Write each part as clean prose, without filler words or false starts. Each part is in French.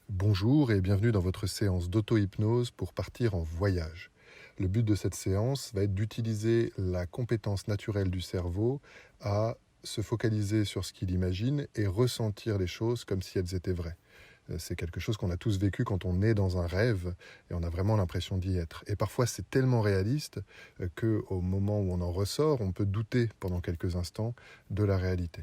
Bonjour et bienvenue dans votre séance d'auto-hypnose pour partir en voyage. Le but de cette séance va être d'utiliser la compétence naturelle du cerveau à se focaliser sur ce qu'il imagine et ressentir les choses comme si elles étaient vraies. C'est quelque chose qu'on a tous vécu quand on est dans un rêve et on a vraiment l'impression d'y être. Et parfois c'est tellement réaliste qu'au moment où on en ressort, on peut douter pendant quelques instants de la réalité.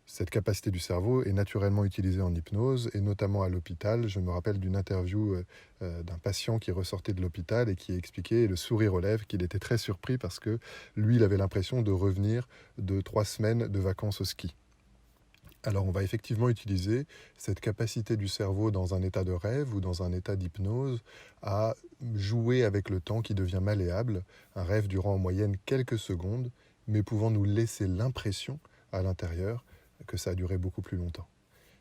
Cette capacité du cerveau est naturellement utilisée en hypnose et notamment à l'hôpital. Je me rappelle d'une interview d'un patient qui ressortait de l'hôpital et qui expliquait, le sourire aux lèvres, qu'il était très surpris parce que lui, il avait l'impression de revenir de 3 semaines de vacances au ski. Alors on va effectivement utiliser cette capacité du cerveau dans un état de rêve ou dans un état d'hypnose à jouer avec le temps qui devient malléable. Un rêve durant en moyenne quelques secondes, mais pouvant nous laisser l'impression à l'intérieur que ça a duré beaucoup plus longtemps.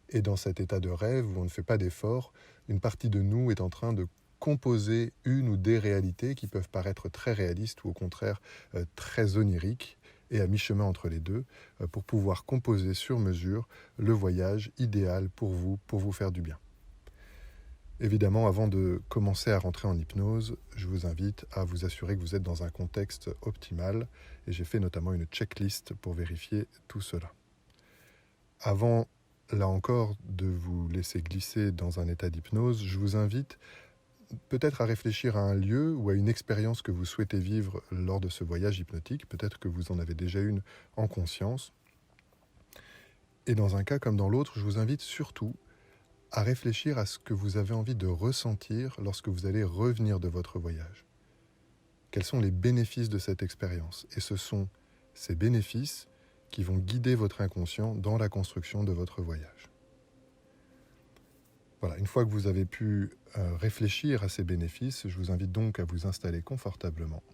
Et dans cet état de rêve où on ne fait pas d'effort, une partie de nous est en train de composer une ou des réalités qui peuvent paraître très réalistes ou au contraire très oniriques, et à mi-chemin entre les deux, pour pouvoir composer sur mesure le voyage idéal pour vous faire du bien. Évidemment, avant de commencer à rentrer en hypnose, je vous invite à vous assurer que vous êtes dans un contexte optimal, et j'ai fait notamment une checklist pour vérifier tout cela. Avant, là encore, de vous laisser glisser dans un état d'hypnose, je vous invite peut-être à réfléchir à un lieu ou à une expérience que vous souhaitez vivre lors de ce voyage hypnotique. Peut-être que vous en avez déjà une en conscience. Et dans un cas comme dans l'autre, je vous invite surtout à réfléchir à ce que vous avez envie de ressentir lorsque vous allez revenir de votre voyage. Quels sont les bénéfices de cette expérience? Et ce sont ces bénéfices qui vont guider votre inconscient dans la construction de votre voyage. Voilà, une fois que vous avez pu réfléchir à ces bénéfices, je vous invite donc à vous installer confortablement.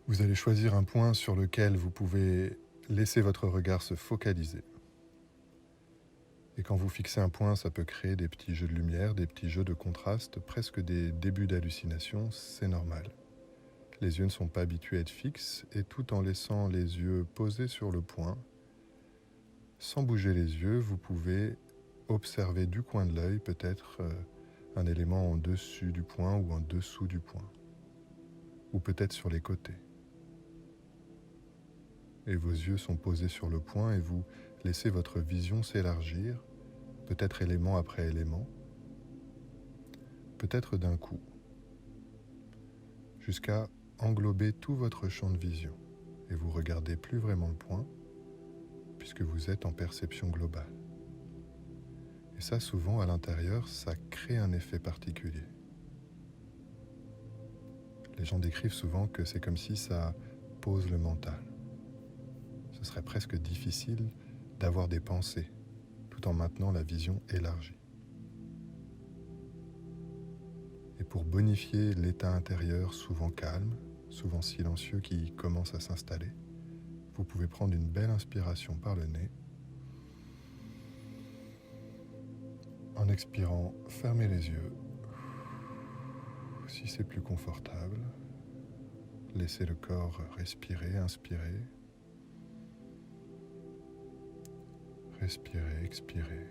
Vous allez choisir un point sur lequel vous pouvez laisser votre regard se focaliser. Et quand vous fixez un point, ça peut créer des petits jeux de lumière, des petits jeux de contraste, presque des débuts d'hallucination, c'est normal. Les yeux ne sont pas habitués à être fixes, et tout en laissant les yeux posés sur le point, sans bouger les yeux, vous pouvez observer du coin de l'œil peut-être un élément en dessus du point ou en dessous du point, ou peut-être sur les côtés. Et vos yeux sont posés sur le point et vous laissez votre vision s'élargir, peut-être élément après élément, peut-être d'un coup, jusqu'à englober tout votre champ de vision. Et vous regardez plus vraiment le point, puisque vous êtes en perception globale. Et ça, souvent, à l'intérieur, ça crée un effet particulier. Les gens décrivent souvent que c'est comme si ça pose le mental. Ce serait presque difficile d'avoir des pensées, tout en maintenant la vision élargie. Et pour bonifier l'état intérieur souvent calme, souvent silencieux qui commence à s'installer, vous pouvez prendre une belle inspiration par le nez. En expirant, fermez les yeux. Si c'est plus confortable, laissez le corps respirer, inspirer. Respirez, expirez.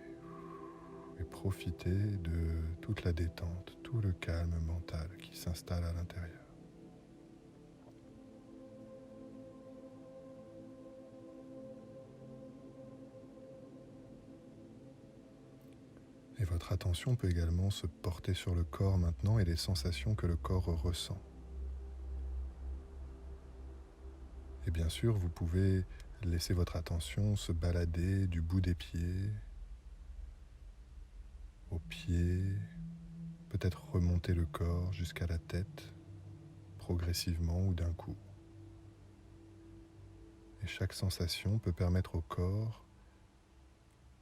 Et profitez de toute la détente, tout le calme mental qui s'installe à l'intérieur. Et votre attention peut également se porter sur le corps maintenant et les sensations que le corps ressent. Et bien sûr, vous pouvez laisser votre attention se balader du bout des pieds aux pieds, peut-être remonter le corps jusqu'à la tête, progressivement ou d'un coup. Et chaque sensation peut permettre au corps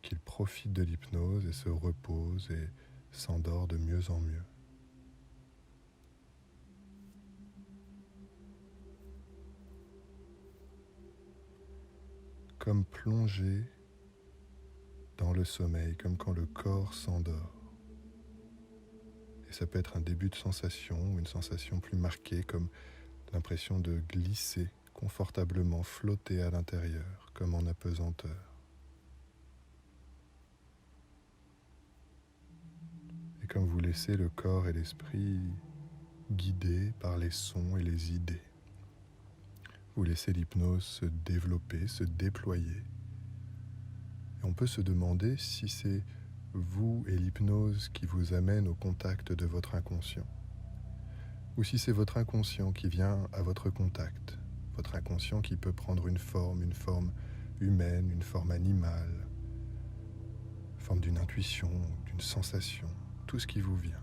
qu'il profite de l'hypnose et se repose et s'endort de mieux en mieux. Comme plongé dans le sommeil, comme quand le corps s'endort. Et ça peut être un début de sensation ou une sensation plus marquée, comme l'impression de glisser confortablement, flotter à l'intérieur, comme en apesanteur. Et comme vous laissez le corps et l'esprit guidés par les sons et les idées, vous laissez l'hypnose se développer, se déployer. Et on peut se demander si c'est vous et l'hypnose qui vous amène au contact de votre inconscient, ou si c'est votre inconscient qui vient à votre contact, votre inconscient qui peut prendre une forme humaine, une forme animale, une forme d'une intuition, d'une sensation, tout ce qui vous vient.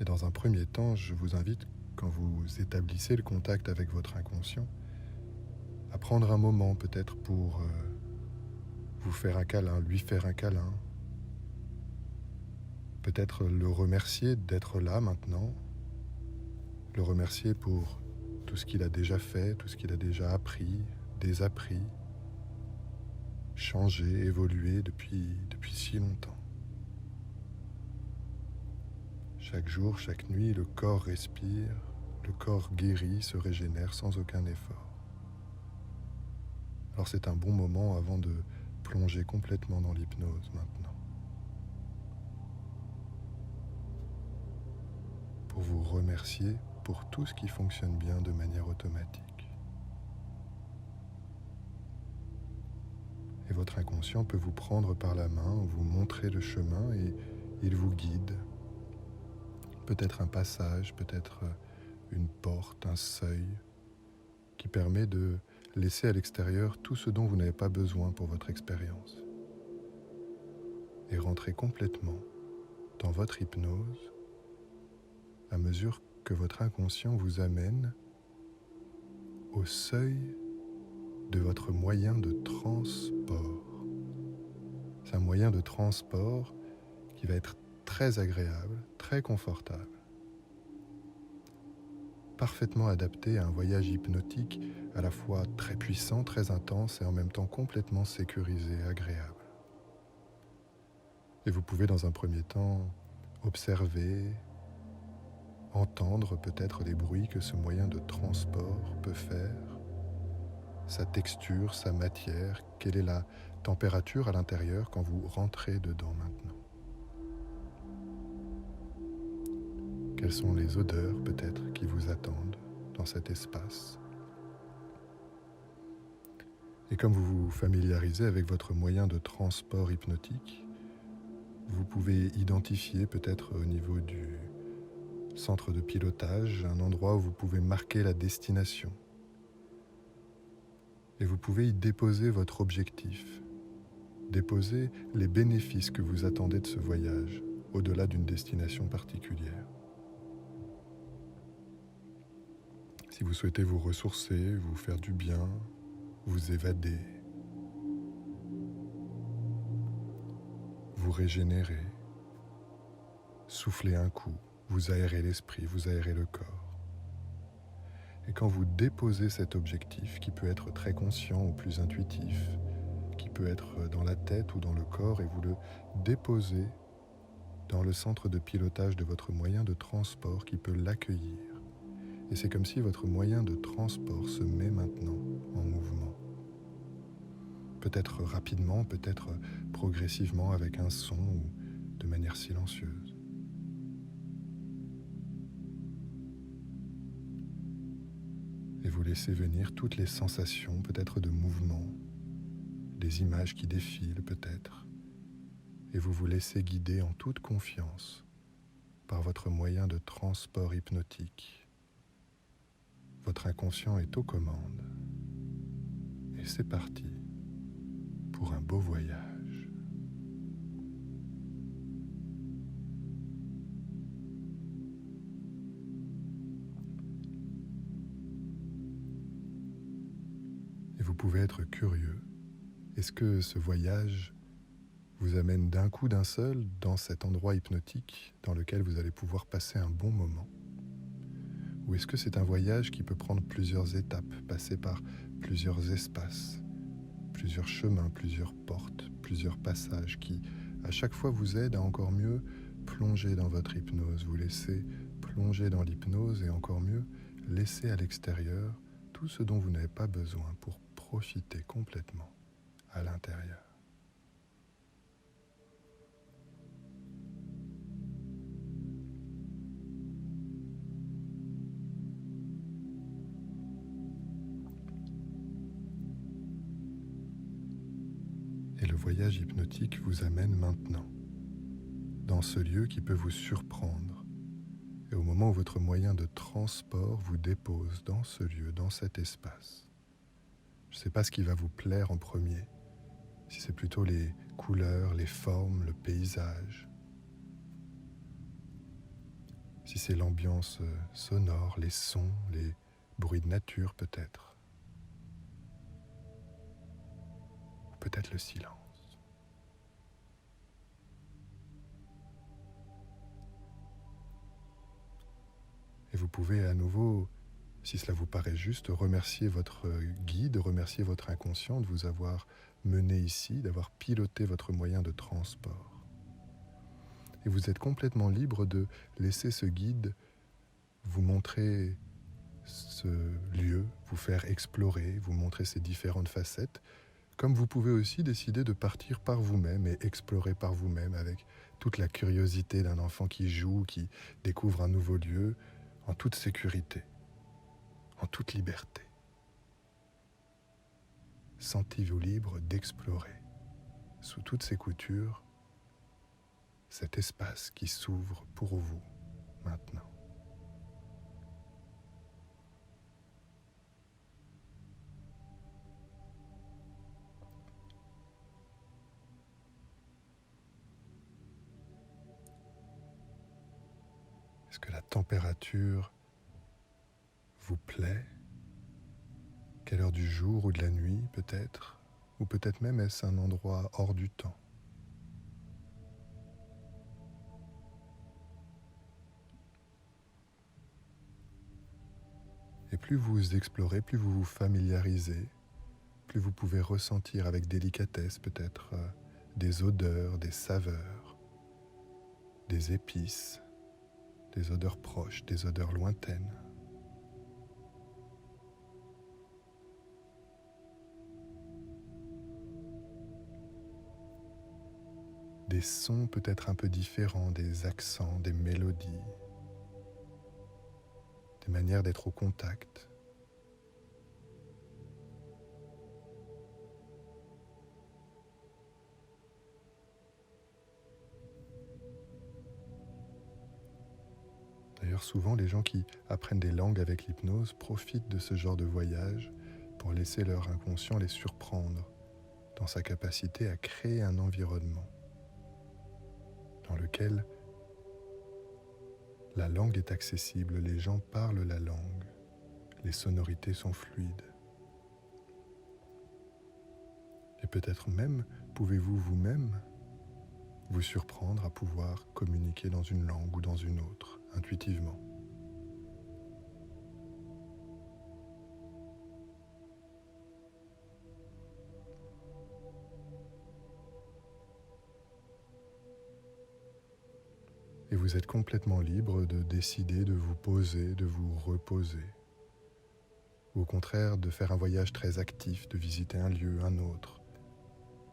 Et dans un premier temps, je vous invite, quand vous établissez le contact avec votre inconscient, à prendre un moment peut-être pour vous faire un câlin, lui faire un câlin, peut-être le remercier d'être là maintenant, le remercier pour tout ce qu'il a déjà fait, tout ce qu'il a déjà appris, désappris, changé, évolué depuis si longtemps. Chaque jour, chaque nuit, le corps respire, le corps guérit, se régénère sans aucun effort. Alors c'est un bon moment avant de plonger complètement dans l'hypnose maintenant. Pour vous remercier pour tout ce qui fonctionne bien de manière automatique. Et votre inconscient peut vous prendre par la main, vous montrer le chemin et il vous guide. Peut-être un passage, peut-être une porte, un seuil qui permet de laisser à l'extérieur tout ce dont vous n'avez pas besoin pour votre expérience. Et rentrer complètement dans votre hypnose à mesure que votre inconscient vous amène au seuil de votre moyen de transport. C'est un moyen de transport qui va être très agréable, très confortable, parfaitement adapté à un voyage hypnotique à la fois très puissant, très intense et en même temps complètement sécurisé, agréable. Et vous pouvez dans un premier temps observer, entendre peut-être les bruits que ce moyen de transport peut faire, sa texture, sa matière, quelle est la température à l'intérieur quand vous rentrez dedans maintenant. Quelles sont les odeurs peut-être qui vous attendent dans cet espace. Et comme vous vous familiarisez avec votre moyen de transport hypnotique, vous pouvez identifier peut-être au niveau du centre de pilotage un endroit où vous pouvez marquer la destination. Et vous pouvez y déposer votre objectif, déposer les bénéfices que vous attendez de ce voyage, au-delà d'une destination particulière. Si vous souhaitez vous ressourcer, vous faire du bien, vous évader, vous régénérer, souffler un coup, vous aérez l'esprit, vous aérez le corps. Et quand vous déposez cet objectif, qui peut être très conscient ou plus intuitif, qui peut être dans la tête ou dans le corps, et vous le déposez dans le centre de pilotage de votre moyen de transport qui peut l'accueillir. Et c'est comme si votre moyen de transport se met maintenant en mouvement. Peut-être rapidement, peut-être progressivement avec un son ou de manière silencieuse. Et vous laissez venir toutes les sensations, peut-être de mouvement, des images qui défilent peut-être. Et vous vous laissez guider en toute confiance par votre moyen de transport hypnotique. Votre inconscient est aux commandes. Et c'est parti pour un beau voyage. Et vous pouvez être curieux. Est-ce que ce voyage vous amène d'un coup d'un seul dans cet endroit hypnotique dans lequel vous allez pouvoir passer un bon moment? Ou est-ce que c'est un voyage qui peut prendre plusieurs étapes, passer par plusieurs espaces, plusieurs chemins, plusieurs portes, plusieurs passages qui, à chaque fois, vous aident à encore mieux plonger dans votre hypnose, vous laisser plonger dans l'hypnose et encore mieux laisser à l'extérieur tout ce dont vous n'avez pas besoin pour profiter complètement à l'intérieur. Et le voyage hypnotique vous amène maintenant dans ce lieu qui peut vous surprendre. Et au moment où votre moyen de transport vous dépose dans ce lieu, dans cet espace, je ne sais pas ce qui va vous plaire en premier, si c'est plutôt les couleurs, les formes, le paysage, si c'est l'ambiance sonore, les sons, les bruits de nature peut-être, ou peut-être le silence. Et vous pouvez à nouveau, si cela vous paraît juste, remercier votre guide, remercier votre inconscient de vous avoir mené ici, d'avoir piloté votre moyen de transport. Et vous êtes complètement libre de laisser ce guide vous montrer ce lieu, vous faire explorer, vous montrer ses différentes facettes, comme vous pouvez aussi décider de partir par vous-même et explorer par vous-même avec toute la curiosité d'un enfant qui joue, qui découvre un nouveau lieu, en toute sécurité, en toute liberté. Sentez-vous libre d'explorer, sous toutes ses coutures, cet espace qui s'ouvre pour vous maintenant. Est-ce que la température vous plaît? Quelle heure du jour ou de la nuit peut-être? Ou peut-être même est-ce un endroit hors du temps? Et plus vous explorez, plus vous vous familiarisez, plus vous pouvez ressentir avec délicatesse peut-être des odeurs, des saveurs, des épices, des odeurs proches, des odeurs lointaines. Des sons peut-être un peu différents, des accents, des mélodies, des manières d'être au contact. D'ailleurs, souvent, les gens qui apprennent des langues avec l'hypnose profitent de ce genre de voyage pour laisser leur inconscient les surprendre dans sa capacité à créer un environnement dans lequel la langue est accessible, les gens parlent la langue, les sonorités sont fluides. Et peut-être même pouvez-vous vous-même vous surprendre à pouvoir communiquer dans une langue ou dans une autre, intuitivement. Et vous êtes complètement libre de décider de vous poser, de vous reposer. Ou au contraire, de faire un voyage très actif, de visiter un lieu, un autre,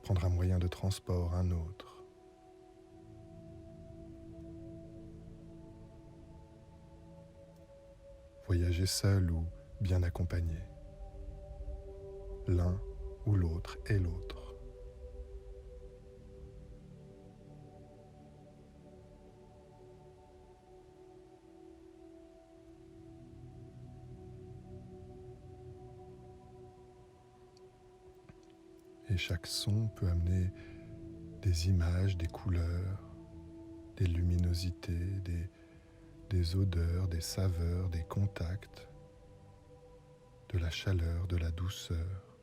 prendre un moyen de transport, un autre. Voyager seul ou bien accompagné. L'un ou l'autre et l'autre. Et chaque son peut amener des images, des couleurs, des luminosités, des odeurs, des saveurs, des contacts, de la chaleur, de la douceur.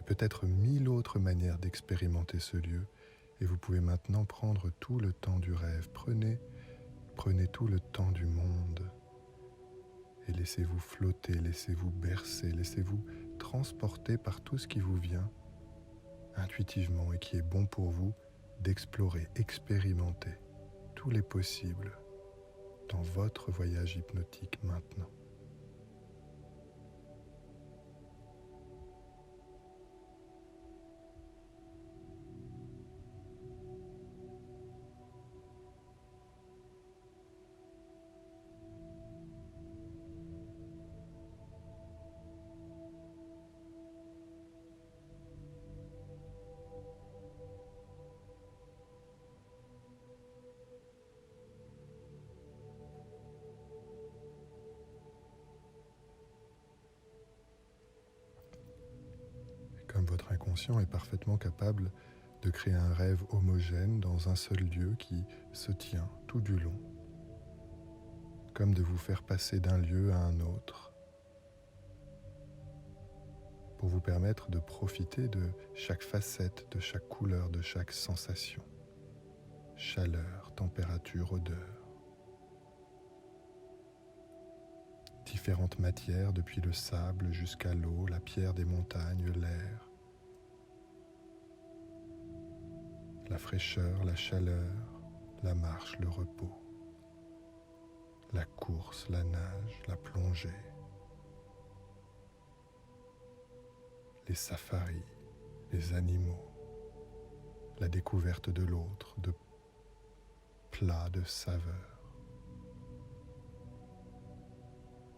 Et peut-être 1000 autres manières d'expérimenter ce lieu. Et vous pouvez maintenant prendre tout le temps du rêve. Prenez tout le temps du monde. Et laissez-vous flotter, laissez-vous bercer, laissez-vous transporter par tout ce qui vous vient intuitivement et qui est bon pour vous d'explorer, expérimenter tous les possibles dans votre voyage hypnotique maintenant. subconscient est parfaitement capable de créer un rêve homogène dans un seul lieu qui se tient tout du long, comme de vous faire passer d'un lieu à un autre, pour vous permettre de profiter de chaque facette, de chaque couleur, de chaque sensation, chaleur, température, odeur. Différentes matières, depuis le sable jusqu'à l'eau, la pierre des montagnes, l'air, la fraîcheur, la chaleur, la marche, le repos, la course, la nage, la plongée, les safaris, les animaux, la découverte de l'autre, de plats, de saveurs,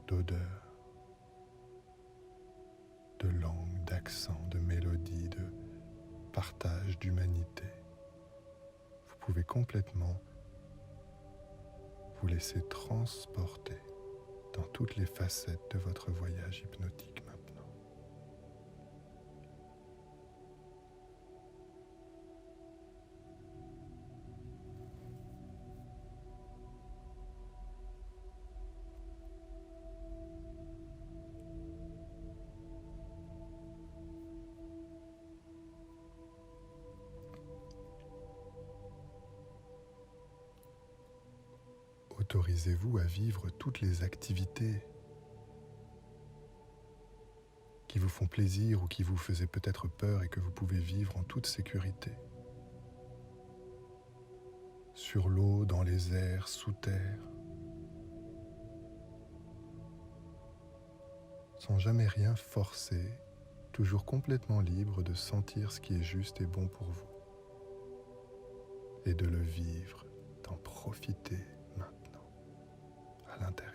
d'odeurs, de langues, d'accents, de mélodies, de partage, d'humanité. Vous pouvez complètement vous laisser transporter dans toutes les facettes de votre voyage hypnotique maintenant. Autorisez-vous à vivre toutes les activités qui vous font plaisir ou qui vous faisaient peut-être peur et que vous pouvez vivre en toute sécurité. Sur l'eau, dans les airs, sous terre, sans jamais rien forcer, toujours complètement libre de sentir ce qui est juste et bon pour vous et de le vivre, d'en profiter maintenant à l'intérieur.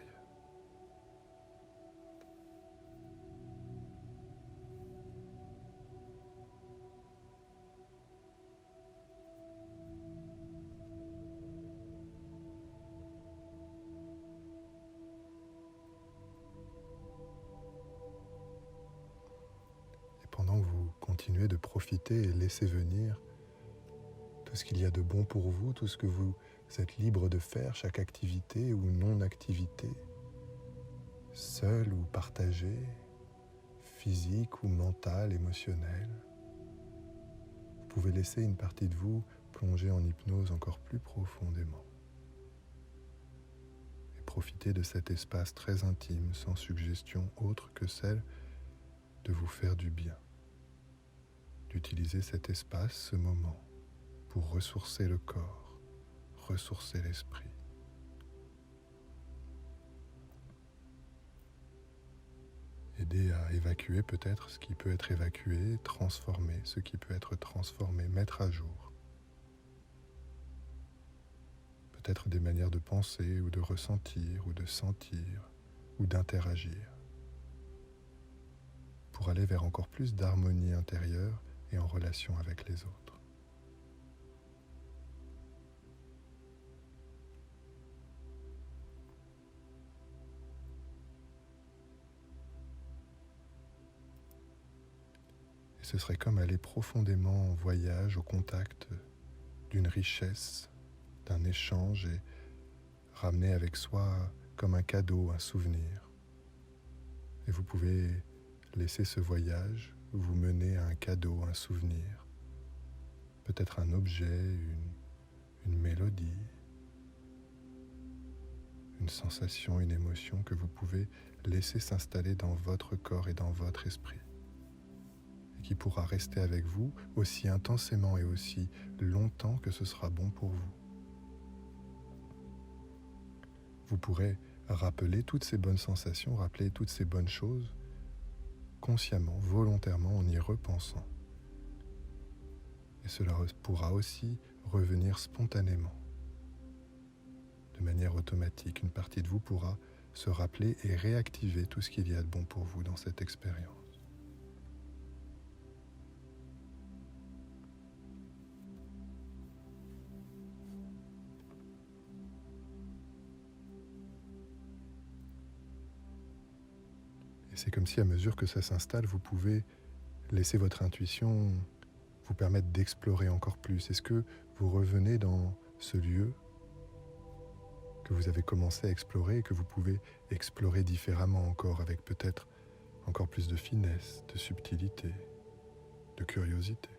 Pendant que vous continuez de profiter et laisser venir tout ce qu'il y a de bon pour vous, tout ce que vous êtes libre de faire, chaque activité ou non-activité, seul ou partagée, physique ou mentale, émotionnelle, vous pouvez laisser une partie de vous plonger en hypnose encore plus profondément et profiter de cet espace très intime, sans suggestion autre que celle de vous faire du bien, d'utiliser cet espace, ce moment, pour ressourcer le corps, ressourcer l'esprit. Aider à évacuer peut-être ce qui peut être évacué, transformer ce qui peut être transformé, mettre à jour. Peut-être des manières de penser ou de ressentir ou de sentir ou d'interagir, pour aller vers encore plus d'harmonie intérieure et en relation avec les autres. Et ce serait comme aller profondément en voyage au contact d'une richesse, d'un échange et ramener avec soi comme un cadeau, un souvenir. Et vous pouvez laisser ce voyage vous mener à un cadeau, un souvenir, peut-être un objet, une mélodie, une sensation, une émotion que vous pouvez laisser s'installer dans votre corps et dans votre esprit, et qui pourra rester avec vous aussi intensément et aussi longtemps que ce sera bon pour vous. Vous pourrez rappeler toutes ces bonnes sensations, rappeler toutes ces bonnes choses, consciemment, volontairement, en y repensant. Et cela pourra aussi revenir spontanément, de manière automatique. Une partie de vous pourra se rappeler et réactiver tout ce qu'il y a de bon pour vous dans cette expérience. Et c'est comme si, à mesure que ça s'installe, vous pouvez laissez votre intuition vous permettre d'explorer encore plus. Est-ce que vous revenez dans ce lieu que vous avez commencé à explorer et que vous pouvez explorer différemment encore, avec peut-être encore plus de finesse, de subtilité, de curiosité?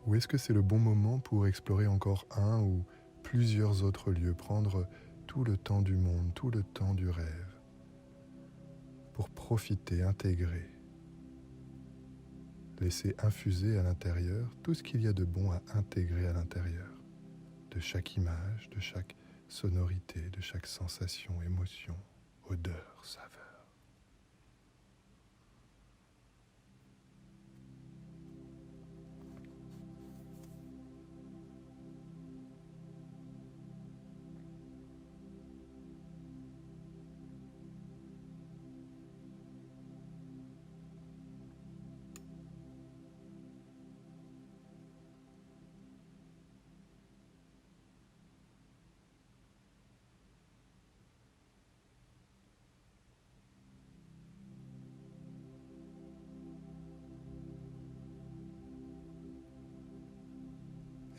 Ou est-ce que c'est le bon moment pour explorer encore un ou plusieurs autres lieux, prendre tout le temps du monde, tout le temps du rêve, pour profiter, intégrer, laisser infuser à l'intérieur tout ce qu'il y a de bon à intégrer à l'intérieur, de chaque image, de chaque sonorité, de chaque sensation, émotion, odeur, saveur.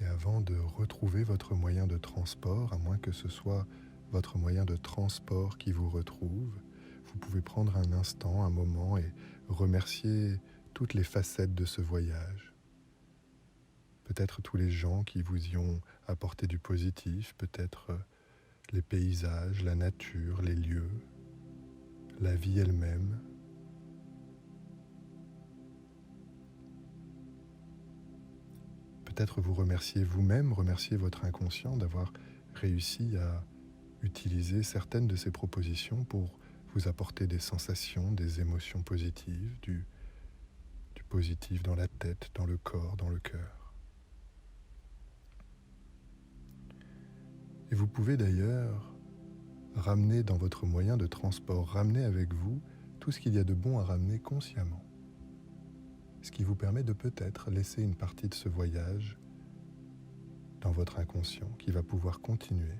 Et avant de retrouver votre moyen de transport, à moins que ce soit votre moyen de transport qui vous retrouve, vous pouvez prendre un instant, un moment et remercier toutes les facettes de ce voyage. Peut-être tous les gens qui vous y ont apporté du positif, peut-être les paysages, la nature, les lieux, la vie elle-même. Peut-être vous remercier vous-même, remercier votre inconscient d'avoir réussi à utiliser certaines de ces propositions pour vous apporter des sensations, des émotions positives, du positif dans la tête, dans le corps, dans le cœur. Et vous pouvez d'ailleurs ramener dans votre moyen de transport, ramener avec vous tout ce qu'il y a de bon à ramener consciemment. Ce qui vous permet de peut-être laisser une partie de ce voyage dans votre inconscient qui va pouvoir continuer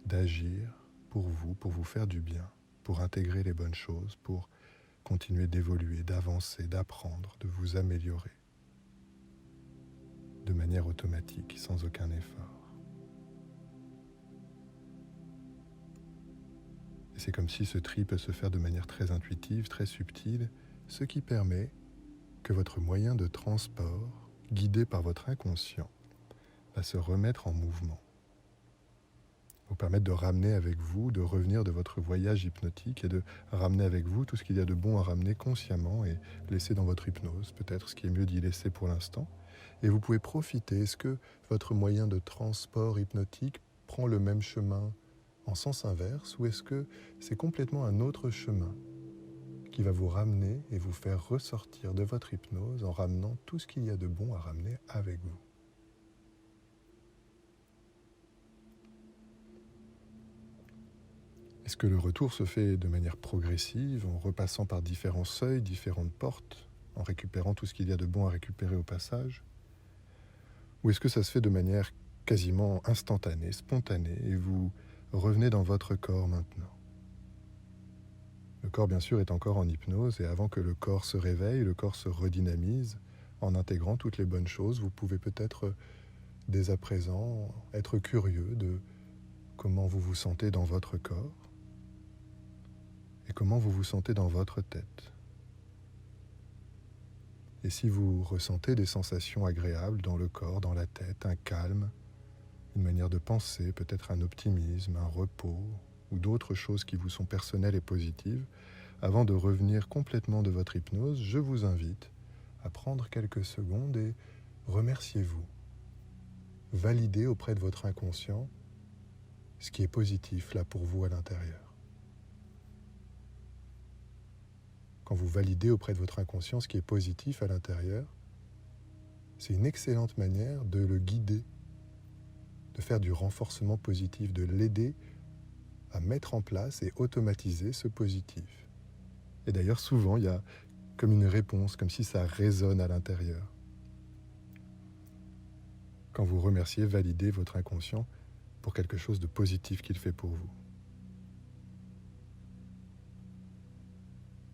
d'agir pour vous faire du bien, pour intégrer les bonnes choses, pour continuer d'évoluer, d'avancer, d'apprendre, de vous améliorer de manière automatique, sans aucun effort. Et c'est comme si ce tri peut se faire de manière très intuitive, très subtile, ce qui permet que votre moyen de transport, guidé par votre inconscient, va se remettre en mouvement, vous permettre de ramener avec vous, de revenir de votre voyage hypnotique et de ramener avec vous tout ce qu'il y a de bon à ramener consciemment et laisser dans votre hypnose, peut-être ce qui est mieux d'y laisser pour l'instant. Et vous pouvez profiter, est-ce que votre moyen de transport hypnotique prend le même chemin en sens inverse ou est-ce que c'est complètement un autre chemin qui va vous ramener et vous faire ressortir de votre hypnose en ramenant tout ce qu'il y a de bon à ramener avec vous? Est-ce que le retour se fait de manière progressive, en repassant par différents seuils, différentes portes, en récupérant tout ce qu'il y a de bon à récupérer au passage? Ou est-ce que ça se fait de manière quasiment instantanée, spontanée, et vous revenez dans votre corps maintenant? Le corps, bien sûr, est encore en hypnose, et avant que le corps se réveille, le corps se redynamise, en intégrant toutes les bonnes choses. Vous pouvez peut-être, dès à présent, être curieux de comment vous vous sentez dans votre corps, et comment vous vous sentez dans votre tête. Et si vous ressentez des sensations agréables dans le corps, dans la tête, un calme, une manière de penser, peut-être un optimisme, un repos, ou d'autres choses qui vous sont personnelles et positives, avant de revenir complètement de votre hypnose, je vous invite à prendre quelques secondes et remerciez-vous. Validez auprès de votre inconscient ce qui est positif là pour vous à l'intérieur. Quand vous validez auprès de votre inconscient ce qui est positif à l'intérieur, c'est une excellente manière de le guider, de faire du renforcement positif, de l'aider à mettre en place et automatiser ce positif. Et d'ailleurs, souvent, il y a comme une réponse, comme si ça résonne à l'intérieur. Quand vous remerciez, validez votre inconscient pour quelque chose de positif qu'il fait pour vous.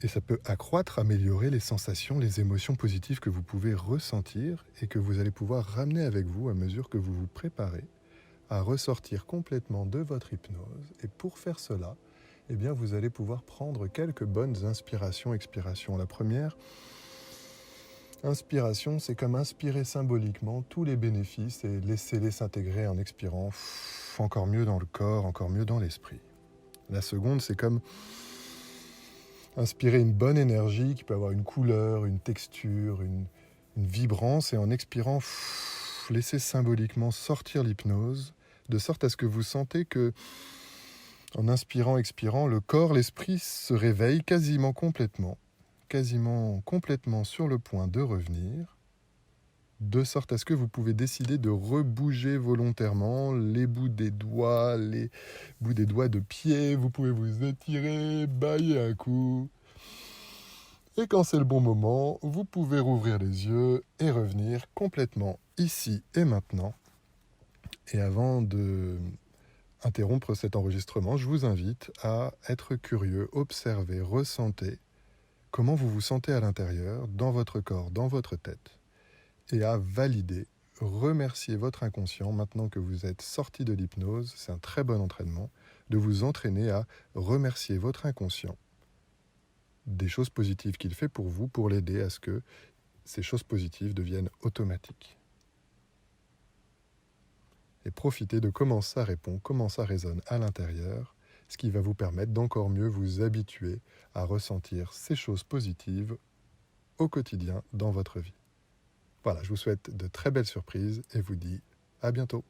Et ça peut accroître, améliorer les sensations, les émotions positives que vous pouvez ressentir et que vous allez pouvoir ramener avec vous à mesure que vous vous préparez à ressortir complètement de votre hypnose. Et pour faire cela, eh bien, vous allez pouvoir prendre quelques bonnes inspirations, expirations. La première inspiration, c'est comme inspirer symboliquement tous les bénéfices et laisser-les s'intégrer en expirant encore mieux dans le corps, encore mieux dans l'esprit. La seconde, c'est comme inspirer une bonne énergie qui peut avoir une couleur, une texture, une vibrance, et en expirant, laisser symboliquement sortir l'hypnose, de sorte à ce que vous sentez que, en inspirant, expirant, le corps, l'esprit se réveille quasiment complètement sur le point de revenir, de sorte à ce que vous pouvez décider de rebouger volontairement les bouts des doigts, les bouts des doigts de pied, vous pouvez vous étirer, bâiller un coup. Et quand c'est le bon moment, vous pouvez rouvrir les yeux et revenir complètement ici et maintenant. Et avant de interrompre cet enregistrement, je vous invite à être curieux, observer, ressentez comment vous vous sentez à l'intérieur, dans votre corps, dans votre tête, et à valider, remercier votre inconscient maintenant que vous êtes sorti de l'hypnose. C'est un très bon entraînement de vous entraîner à remercier votre inconscient des choses positives qu'il fait pour vous, pour l'aider à ce que ces choses positives deviennent automatiques. Et profitez de comment ça répond, comment ça résonne à l'intérieur, ce qui va vous permettre d'encore mieux vous habituer à ressentir ces choses positives au quotidien dans votre vie. Voilà, je vous souhaite de très belles surprises et vous dis à bientôt.